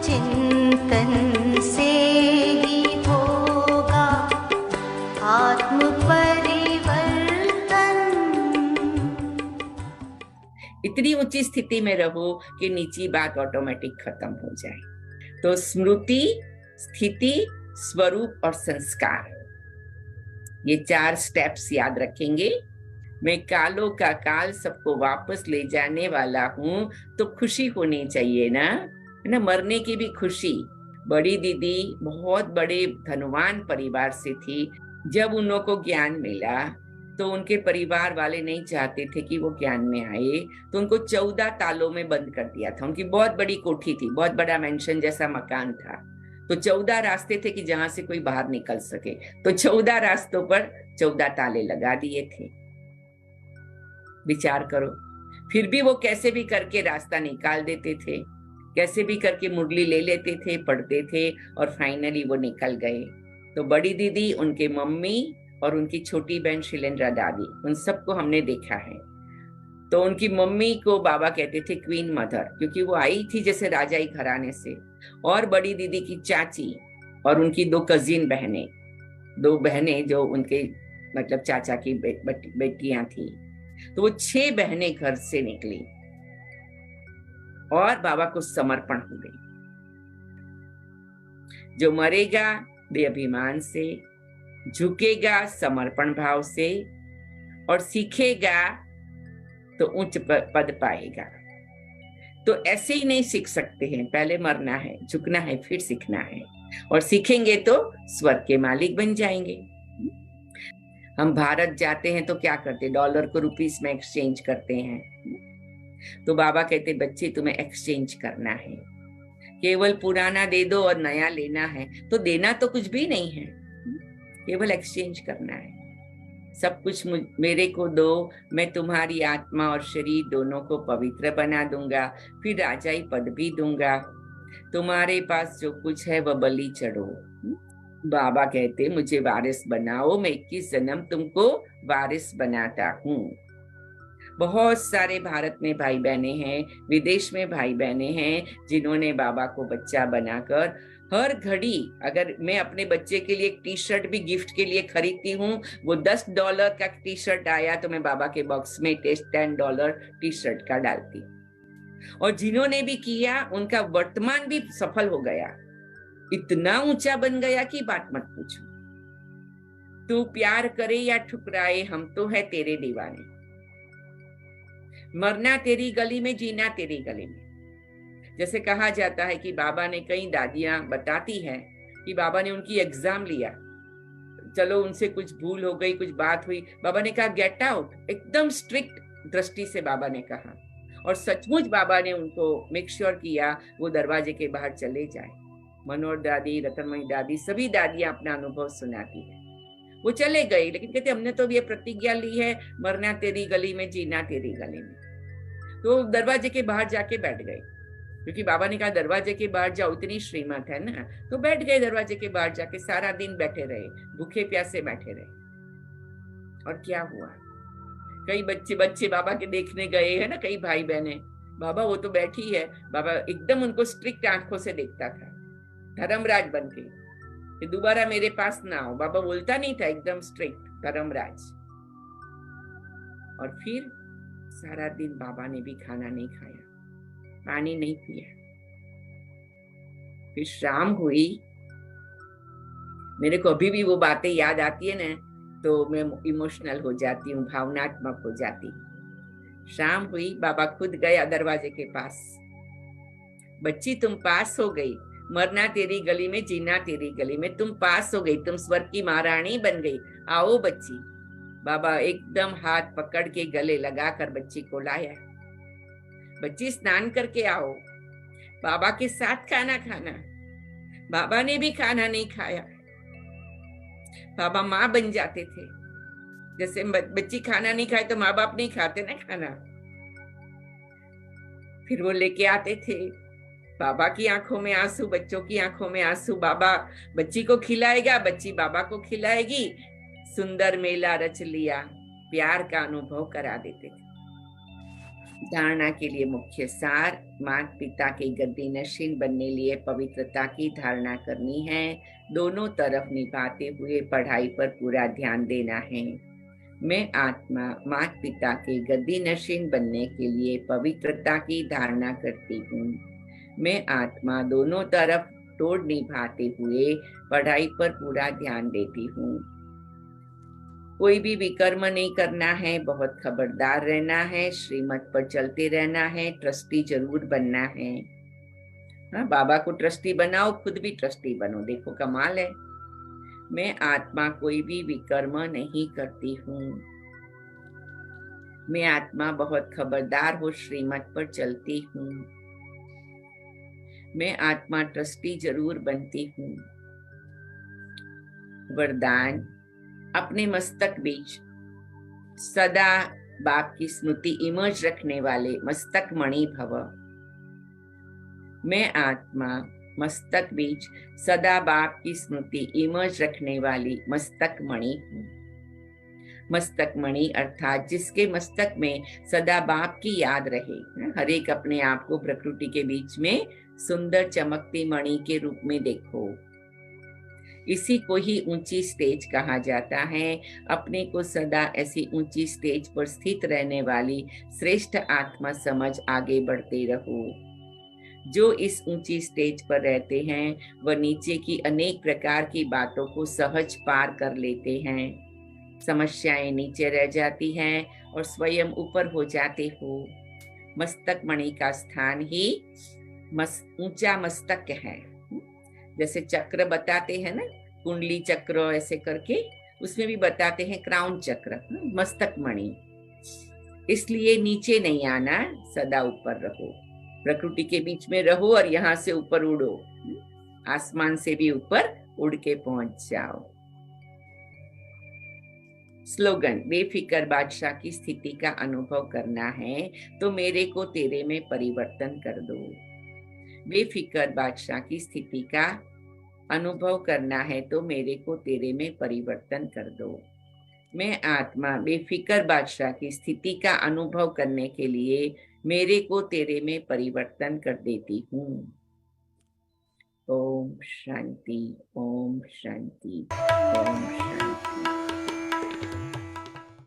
चिंतन से ही होगा आत्म परिवर्तन। इतनी ऊंची स्थिति में रहो कि नीची बात ऑटोमेटिक खत्म हो जाए। तो स्मृति, स्थिति, स्वरूप और संस्कार, ये 4 स्टेप्स याद रखेंगे। मैं कालों का काल सबको वापस ले जाने वाला हूं, तो खुशी होनी चाहिए ना, है ना, मरने की भी खुशी। बड़ी दीदी बहुत बड़े धनवान परिवार से थी। जब उन लोगों को ज्ञान मिला तो उनके परिवार वाले नहीं चाहते थे कि वो ज्ञान में आए, तो उनको 14 तालों में बंद कर दिया था। उनकी बहुत बड़ी कोठी थी, बहुत बड़ा मेंशन जैसा मकान था, तो 14 रास्ते थे कि जहां से कोई बाहर निकल सके। तो 14 रास्तों पर 14 ताले लगा दिए थे। विचार करो, फिर भी वो कैसे भी करके रास्ता निकाल देते थे, कैसे भी करके मुरली ले लेते थे, पढ़ते थे और फाइनली वो निकल गए। तो बड़ी दीदी, उनके मम्मी और उनकी छोटी बहन शिलेंद्रा दादी, उन सबको हमने देखा है। तो उनकी मम्मी को बाबा कहते थे क्वीन मदर, क्योंकि वो आई थी जैसे राजाई घराने से। और बड़ी दीदी की चाची और उनकी 2 कजिन बहनें, 2 बहनें जो उनके मतलब चाचा की बेटियां थी। तो वो 6 बहनें घर से निकली और बाबा को समर्पण हो गई। जो मरेगा बेअभिमान से, झुकेगा समर्पण भाव से और सीखेगा तो उच्च पद पाएगा। तो ऐसे ही नहीं सीख सकते हैं, पहले मरना है, झुकना है, फिर सीखना है, और सीखेंगे तो स्वर्ग के मालिक बन जाएंगे। हम भारत जाते हैं तो क्या करते, डॉलर को रुपीस में एक्सचेंज करते हैं। तो बाबा कहते बच्चे तुम्हें एक्सचेंज करना है, केवल पुराना दे दो और नया लेना है। तो देना तो कुछ भी नहीं है, केवल एक्सचेंज करना है। सब कुछ मेरे को दो, मैं तुम्हारी आत्मा और शरीर दोनों को पवित्र बना दूंगा, फिर राजाई पद भी दूंगा। तुम्हारे पास जो कुछ है वह बलि चढ़ो। बाबा कहते मुझे वारिस बनाओ, मैं 21 जन्म तुमको वारिस बनाता हूँ। बहुत सारे भारत में भाई बहने हैं, विदेश में भाई बहने हैं, जिन्होंने बाबा को बच्चा बनाकर हर घड़ी, अगर मैं अपने बच्चे के लिए एक टी शर्ट भी गिफ्ट के लिए खरीदती हूँ, वो $10 का टी शर्ट आया तो मैं बाबा के बॉक्स में $10 टी शर्ट का डालती। और जिन्होंने भी किया उनका वर्तमान भी सफल हो गया, इतना ऊंचा बन गया कि बात मत पूछो। तू प्यार करे या ठुकराए, हम तो है तेरे दीवाने। मरना तेरी गली में, जीना तेरी गली में। जैसे कहा जाता है कि बाबा ने, कई दादियां बताती हैं कि बाबा ने उनकी एग्जाम लिया, चलो उनसे कुछ भूल हो गई, कुछ बात हुई, बाबा ने कहा गेट आउट, एकदम स्ट्रिक्ट दृष्टि से बाबा ने कहा, और सचमुच बाबा ने उनको मेक श्योर किया वो दरवाजे के बाहर चले जाए। मनोहर दादी, रतनमयी दादी, सभी दादियां अपना अनुभव सुनाती है। वो चले गए, लेकिन कहते हमने तो ये प्रतिज्ञा ली है, मरना तेरी गली में, जीना तेरी गली में। तो दरवाजे के बाहर जाके बैठ गए, क्योंकि बाबा ने कहा दरवाजे के बाहर जाओ, इतनी श्रीमत है ना। तो बैठ गए दरवाजे के बाहर जाके, सारा दिन बैठे रहे, भूखे प्यासे बैठे रहे। और क्या हुआ, कई बच्चे बाबा के देखने गए हैं ना, कई भाई बहने, बाबा वो तो बैठी है। बाबा एकदम उनको स्ट्रिक्ट आंखों से देखता था, धर्मराज बन के, कि दोबारा मेरे पास ना आओ। बाबा बोलता नहीं था, एकदम स्ट्रिक्ट धर्मराज। और फिर सारा दिन बाबा ने भी खाना नहीं खाया, पानी नहीं पिया। फिर शाम हुई, मेरे को अभी भी वो बातें याद आती है ना, तो मैं इमोशनल हो जाती हूँ, भावनात्मक हो जाती हूँ। शाम हुई, बाबा खुद गया दरवाजे के पास। बच्ची तुम पास हो गई, मरना तेरी गली में, जीना तेरी गली में, तुम पास हो गई, तुम स्वर्ग की महारानी बन गई, आओ बच्ची। बाबा एकदम हाथ पकड़ के गले लगाकर बच्ची को लाया। बच्ची स्नान करके आओ, बाबा के साथ खाना खाना। बाबा ने भी खाना नहीं खाया। बाबा माँ बन जाते थे, जैसे बच्ची खाना नहीं खाए तो माँ बाप नहीं खाते ना खाना। फिर वो लेके आते थे, बाबा की आंखों में आंसू, बच्चों की आंखों में आंसू। बाबा बच्ची को खिलाएगा, बच्ची बाबा को खिलाएगी। सुंदर मेला रच लिया, प्यार का अनुभव करा देते थे। धारणा के लिए मुख्य सार, माता पिता के गद्दी नशीन बनने लिए पवित्रता की धारणा करनी है। दोनों तरफ निभाते हुए पढ़ाई पर पूरा ध्यान देना है। मैं आत्मा माता पिता के गद्दी नशीन बनने के लिए पवित्रता की धारणा करती हूँ। मैं आत्मा दोनों तरफ तोड़ निभाते हुए पढ़ाई पर पूरा ध्यान देती हूँ। कोई भी विकर्म नहीं करना है, बहुत खबरदार रहना है, श्रीमत पर चलते रहना है, ट्रस्टी जरूर बनना है। हाँ, बाबा को ट्रस्टी बनाओ, खुद भी ट्रस्टी बनो, देखो कमाल है। मैं आत्मा कोई भी विकर्म नहीं करती हूँ। मैं आत्मा बहुत खबरदार हो श्रीमत पर चलती हूँ। मैं आत्मा ट्रस्टी जरूर बनती हूँ। वरदान, अपने मस्तक बीच सदा बाप की स्मृति इमर्ज रखने वाले मस्तक मणि भव। मैं आत्मा मस्तक बीच सदा बाप की स्मृति इमर्ज रखने वाली मस्तक मणि हूँ। मस्तक मणि अर्थात जिसके मस्तक में सदा बाप की याद रहे। हर एक अपने आप को प्रकृति के बीच में सुंदर चमकती मणि के रूप में देखो। इसी को ही ऊंची स्टेज कहा जाता है। अपने को सदा ऐसी ऊंची स्टेज पर स्थित रहने वाली श्रेष्ठ आत्मा समझ आगे बढ़ते रहो। जो इस ऊंची स्टेज पर रहते हैं वह नीचे की अनेक प्रकार की बातों को सहज पार कर लेते हैं। समस्याएं नीचे रह जाती हैं और स्वयं ऊपर हो जाते हो। मस्तक मणि का स्थान ही ऊंचा मस्तक है। जैसे चक्र बताते हैं ना, कुंडली चक्र ऐसे करके, उसमें भी बताते हैं क्राउन चक्र, मस्तक मणि। इसलिए नीचे नहीं आना, सदा ऊपर रहो, प्रकृति के बीच में रहो और यहाँ से ऊपर उड़ो, आसमान से भी ऊपर उड़ के पहुंच जाओ। स्लोगन, बेफिक्र बादशाह की स्थिति का अनुभव करना है तो मेरे को तेरे में परिवर्तन कर दो। बेफिक्र बादशाह की स्थिति का अनुभव करना है तो मेरे को तेरे में परिवर्तन कर दो। मैं आत्मा बेफिक्र बादशाह की स्थिति का अनुभव करने के लिए मेरे को तेरे में परिवर्तन कर देती हूँ। ओम शांति, ओम शांति, ओम शांति।